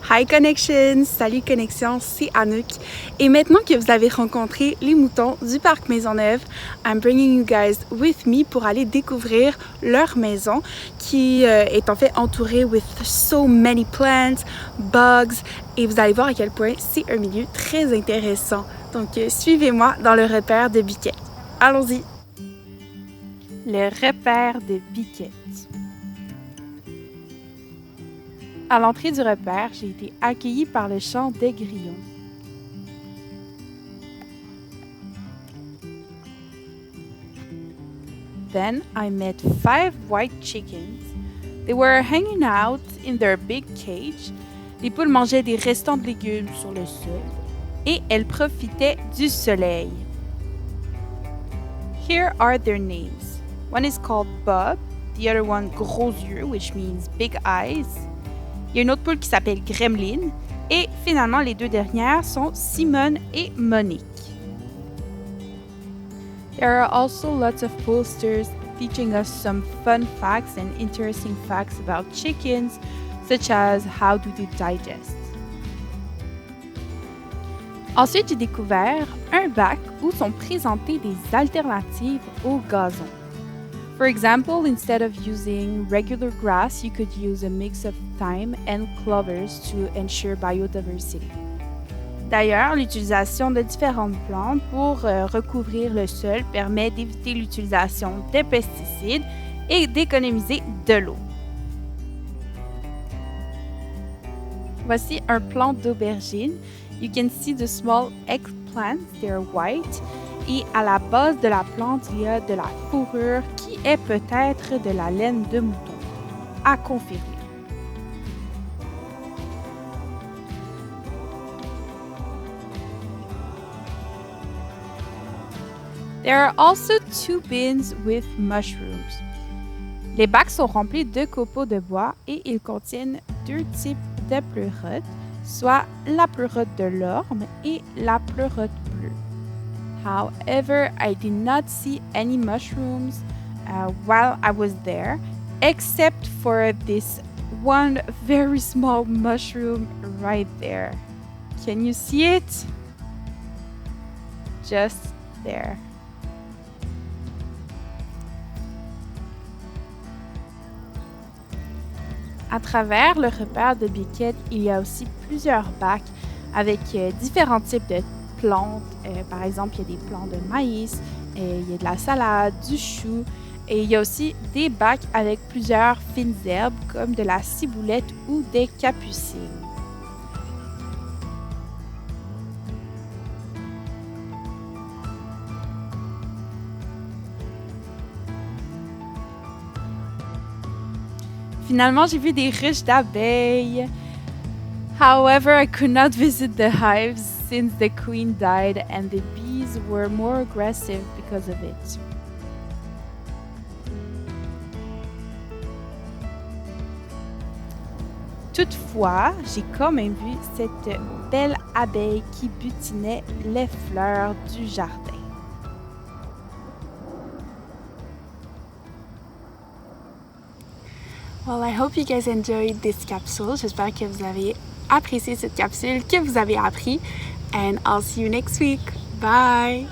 Hi Connections! Salut Connexion, c'est Anouk. Et maintenant que vous avez rencontré les moutons du parc Maisonneuve, I'm bringing you guys with me pour aller découvrir leur maison qui est en fait entourée with so many plants, bugs, et vous allez voir à quel point c'est un milieu très intéressant. Donc suivez-moi dans le repère de Biquette. Allons-y! Le repère de Biquette. À l'entrée du repère, j'ai été accueillie par le chant des grillons. Then I met 5 white chickens. They were hanging out in their big cage. Les poules mangeaient des restants de légumes sur le sol et elles profitaient du soleil. Here are their names. One is called Bob, the other one Gros Yeux, which means big eyes. Il y a une autre poule qui s'appelle Gremlin. Et finalement, les deux dernières sont Simone et Monique. There are also lots of posters teaching us some fun facts and interesting facts about chickens, such as how do they digest. Ensuite, j'ai découvert un bac où sont présentées des alternatives au gazon. For example, instead of using regular grass, you could use a mix of thyme and clovers to ensure biodiversity. D'ailleurs, l'utilisation de différentes plantes pour recouvrir le sol permet d'éviter l'utilisation de pesticides et d'économiser de l'eau. Voici un plant d'aubergine. You can see the small eggplants, they're white. Et à la base de la plante, il y a de la fourrure qui est peut-être de la laine de mouton. À confirmer. There are also 2 bins with mushrooms. Les bacs sont remplis de copeaux de bois et ils contiennent 2 types de pleurotes, soit la pleurote de l'orme et la pleurote bleue. However, I did not see any mushrooms while I was there, except for this one very small mushroom right there. Can you see it? Just there. À travers le repère de Biquette, il y a aussi plusieurs bacs avec différents types de plantes. Par exemple, il y a des plants de maïs, il y a de la salade, du chou, et il y a aussi des bacs avec plusieurs fines herbes comme de la ciboulette ou des capucines. Finalement, j'ai vu des ruches d'abeilles. However, I could not visit the hives since the queen died and the bees were more aggressive because of it. Toutefois, j'ai quand même vu cette belle abeille qui butinait les fleurs du jardin. Well, I hope you guys enjoyed this capsule. J'espère que vous avez apprécié cette capsule, que vous avez appris. And I'll see you next week. Bye!